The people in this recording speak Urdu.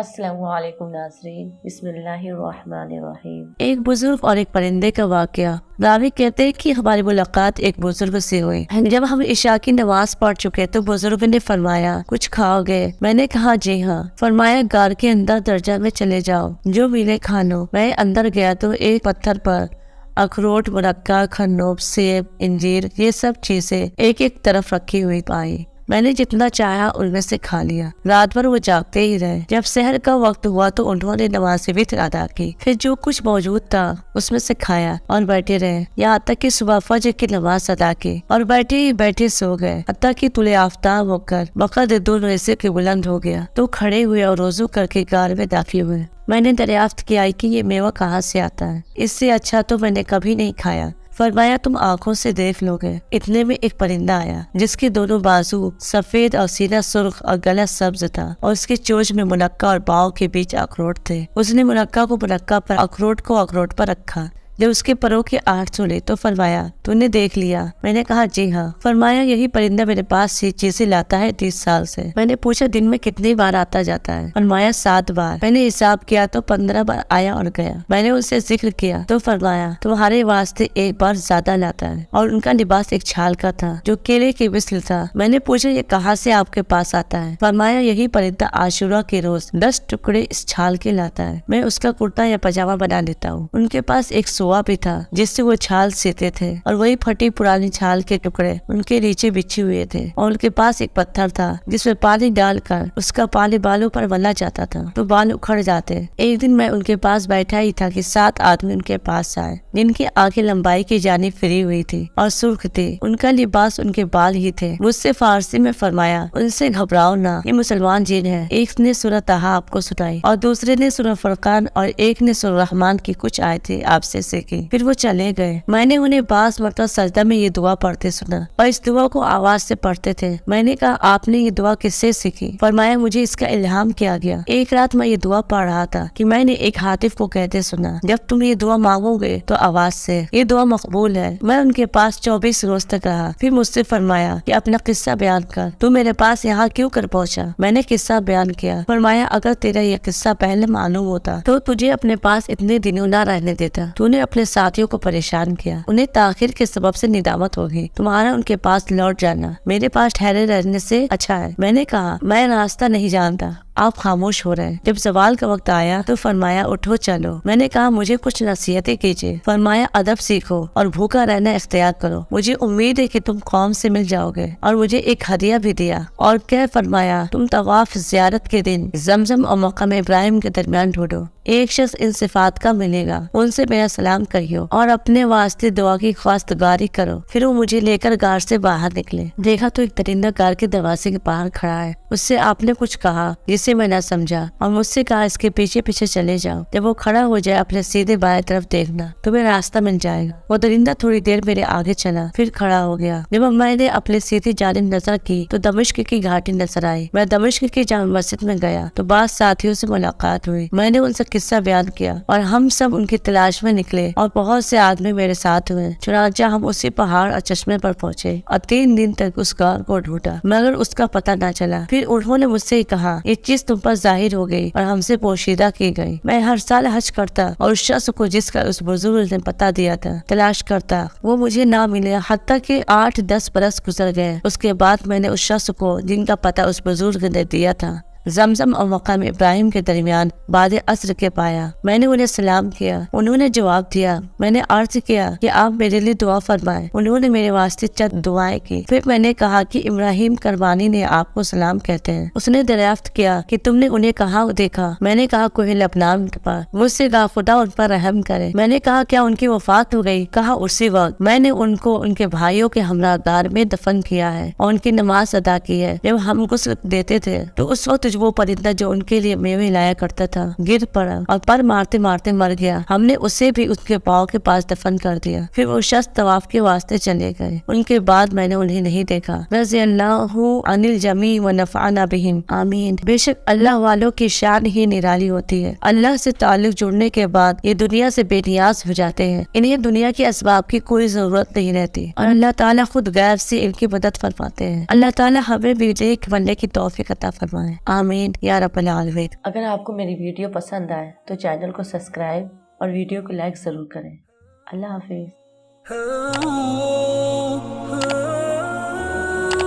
السلام علیکم ناظرین، بسم اللہ الرحمن الرحیم۔ ایک بزرگ اور ایک پرندے کا واقعہ۔ راوی کہتے ہیں کہ ہماری ملاقات ایک بزرگ سے ہوئی۔ جب ہم عشاء کی نماز پڑھ چکے تو بزرگ نے فرمایا، کچھ کھاؤ گے؟ میں نے کہا جی ہاں۔ فرمایا، غار کے اندر درجہ میں چلے جاؤ، جو ملے کھا لو۔ میں اندر گیا تو ایک پتھر پر اخروٹ، مرکہ، خرنوب، سیب، انجیر، یہ سب چیزیں ایک ایک طرف رکھی ہوئی پائی۔ میں نے جتنا چاہا ان میں سے کھا لیا۔ رات بھر وہ جاگتے ہی رہے۔ جب سحر کا وقت ہوا تو انہوں نے نماز وتر ادا کی، پھر جو کچھ موجود تھا اس میں سے کھایا اور بیٹھے رہے، یہاں تک کہ صبح فجر کی نماز ادا کی اور بیٹھے ہی بیٹھے سو گئے، حتیٰ کہ طلوع آفتاب ہو کر بقدر دو ریزے کے بلند ہو گیا تو کھڑے ہوئے اور وضو کر کے غار میں داخل ہوئے۔ میں نے دریافت کیا کہ یہ میوہ کہاں سے آتا ہے؟ اس سے اچھا تو میں نے کبھی نہیں کھایا۔ فرمایا، تم آنکھوں سے دیکھ لو گے۔ اتنے میں ایک پرندہ آیا جس کے دونوں بازو سفید اور سینہ سرخ اور گلا سبز تھا، اور اس کے چونچ میں منقع اور باؤں کے بیچ اخروٹ تھے۔ اس نے منقع کو منقع پر، اخروٹ کو اخروٹ پر رکھا۔ جب اس کے پروں کی آہٹ سنی تو فرمایا، تو نے دیکھ لیا؟ میں نے کہا جی ہاں۔ فرمایا، یہی پرندہ میرے پاس یہ چیزیں لاتا ہے 30 سال سے۔ میں نے پوچھا، دن میں کتنی بار آتا جاتا ہے؟ فرمایا 7 بار۔ میں نے حساب کیا تو 15 بار آیا اور گیا۔ میں نے ان سے ذکر کیا تو فرمایا، تمہارے واسطے ایک بار زیادہ لاتا ہے، اور ان کا لباس ایک چھال کا تھا جو کیلے کے مثل تھا۔ میں نے پوچھا، یہ کہاں سے آپ کے پاس آتا ہے؟ فرمایا، یہی پرندہ عاشورہ کے روز 10 ٹکڑے اس چھال کے لاتا ہے، میں اس کا کرتا یا پاجامہ بنا لیتا ہوں۔ ان کے پاس ایک سوا بھی تھا جس سے وہ چھال سیتے تھے، اور وہی پھٹی پرانی چھال کے ٹکڑے ان کے نیچے بچھے ہوئے تھے، اور ان کے پاس ایک پتھر تھا جس میں پانی ڈال کر اس کا پانی بالوں پر ملا جاتا تھا تو بال اکھڑ جاتے۔ ایک دن میں ان کے پاس بیٹھا ہی تھا کہ 7 آدمی ان کے پاس آئے جن کی آنکھیں لمبائی کی جانب پھری ہوئی تھی اور سرخ تھی، ان کا لباس ان کے بال ہی تھے۔ مجھ سے فارسی میں فرمایا، ان سے گھبراؤ نہ، یہ مسلمان جن ہے۔ ایک نے سورہ طٰہٰ آپ کو سنائی، اور دوسرے نے سورہ فرقان، اور ایک نے سورہ رحمان کی کچھ آیتیں آپ سے سیکھی، پھر وہ چلے گئے۔ میں نے انہیں بعض مرتبہ سجدہ میں یہ دعا پڑھتے سنا، اور اس دعا کو آواز سے پڑھتے تھے۔ میں نے کہا، آپ نے یہ دعا کس سے سیکھی؟ فرمایا، مجھے اس کا الہام کیا گیا۔ ایک رات میں یہ دعا پڑھ رہا تھا کہ میں نے ایک ہاتف کو کہتے سنا، جب تم یہ دعا مانگو گے تو آواز سے، یہ دعا مقبول ہے۔ میں ان کے پاس 24 روز تک رہا، پھر مجھ سے فرمایا کہ اپنا قصہ بیان کر، تو میرے پاس یہاں کیوں کر پہنچا؟ میں نے قصہ بیان کیا۔ فرمایا، اگر تیرا یہ قصہ پہلے معلوم ہوتا تو تجھے اپنے پاس اتنے دنوں نہ رہنے دیتا۔ تو نے اپنے ساتھیوں کو پریشان کیا، انہیں تاخیر کے سبب سے ندامت ہوگی، تمہارا ان کے پاس لوٹ جانا میرے پاس ٹھہرے رہنے سے اچھا ہے۔ میں نے کہا، میں راستہ نہیں جانتا، آپ خاموش ہو رہے۔ جب زوال کا وقت آیا تو فرمایا، اٹھو چلو۔ میں نے کہا، مجھے کچھ نصیحتیں کیجیے۔ فرمایا، ادب سیکھو اور بھوکا رہنا اختیار کرو، مجھے امید ہے کہ تم قوم سے مل جاؤ گے۔ اور مجھے ایک ہدیہ بھی دیا، اور کیا فرمایا، تم طواف زیارت کے دن زمزم اور مقام ابراہیم کے درمیان ڈھونڈو، ایک شخص ان صفات کا ملے گا، ان سے میرا سلام کہیو اور اپنے واسطے دعا کی خواستگاری کرو۔ پھر وہ مجھے لے کر غار سے باہر نکلے۔ دیکھا تو ایک درندہ غار کے دروازے کے باہر کھڑا ہے۔ اس سے آپ نے کچھ کہا جسے میں نہ سمجھا، اور مجھ سے کہا، اس کے پیچھے پیچھے چلے جاؤ، جب وہ کھڑا ہو جائے اپنے سیدھے بائیں طرف دیکھنا، تمہیں راستہ مل جائے گا۔ وہ درندہ تھوڑی دیر میرے آگے چلا، پھر کھڑا ہو گیا۔ جب میں نے اپنے سیدھی جانب نظر کی تو دمشق کی گھاٹی نظر آئی۔ میں دمشق کی جامع مسجد میں گیا تو بعض ساتھیوں سے ملاقات ہوئی۔ میں نے ان سے قصہ بیان کیا، اور ہم سب ان کی تلاش میں نکلے، اور بہت سے آدمی میرے ساتھ ہوئے۔ چنانچہ ہم اسی پہاڑ اور چشمے پر پہنچے، اور 3 دن تک اس غار کو ڈھونڈا مگر اس کا پتہ نہ چلا۔ پھر انہوں نے مجھ سے کہا، یہ چیز تم پر ظاہر ہو گئی اور ہم سے پوشیدہ کی گئی۔ میں ہر سال حج کرتا اور اس شخص کو جس کا اس بزرگ نے پتہ دیا تھا تلاش کرتا، وہ مجھے نہ ملے، حتیٰ کہ 8-10 برس گزر گئے۔ اس کے بعد میں نے اس شخص کو جن کا پتہ اس بزرگ نے دیا تھا زمزم اور مقام ابراہیم کے درمیان بعد عصر کے پایا۔ میں نے انہیں سلام کیا، انہوں نے جواب دیا۔ میں نے عرض کیا کہ آپ میرے لیے دعا فرمائیں، انہوں نے میرے واسطے چند دعائیں کی۔ پھر میں نے کہا کہ ابراہیم کربانی نے آپ کو سلام کہتے ہیں۔ اس نے دریافت کیا کہ تم نے انہیں کہاں دیکھا؟ میں نے کہا، کوہ لبنان کے پاس۔ مجھ سے کہا، خدا ان پر رحم کرے۔ میں نے کہا، کیا ان کی وفات ہو گئی؟ کہا، اسی وقت۔ میں نے ان کو ان کے بھائیوں کے ہمراہ غار میں دفن کیا ہے اور ان کی نماز ادا کی ہے۔ جب ہم غسل دیتے تھے تو اس وقت وہ پرندہ جو ان کے لیے میوے لایا کرتا تھا گر پڑا اور پر مارتے مارتے مر گیا۔ ہم نے اسے بھی اس کے پاؤں کے پاس دفن کر دیا۔ پھر وہ شخص طواف کے واسطے چلے گئے۔ ان کے بعد میں نے انہیں نہیں دیکھا۔ رضی اللہ عن الجمیع ونفعنا بہم، آمین۔ بے شک اللہ والوں کی شان ہی نرالی ہوتی ہے۔ اللہ سے تعلق جڑنے کے بعد یہ دنیا سے بے نیاز ہو جاتے ہیں، انہیں دنیا کے اسباب کی کوئی ضرورت نہیں رہتی، اور اللہ تعالیٰ خود غیر سے ان کی مدد فرماتے ہیں۔ اللہ تعالیٰ ہمیں بھی نیک بننے کی توفیق عطا فرمائے، آمین۔ آمین یا رب العالمین۔ اگر آپ کو میری ویڈیو پسند آئے تو چینل کو سبسکرائب اور ویڈیو کو لائک ضرور کریں۔ اللہ حافظ۔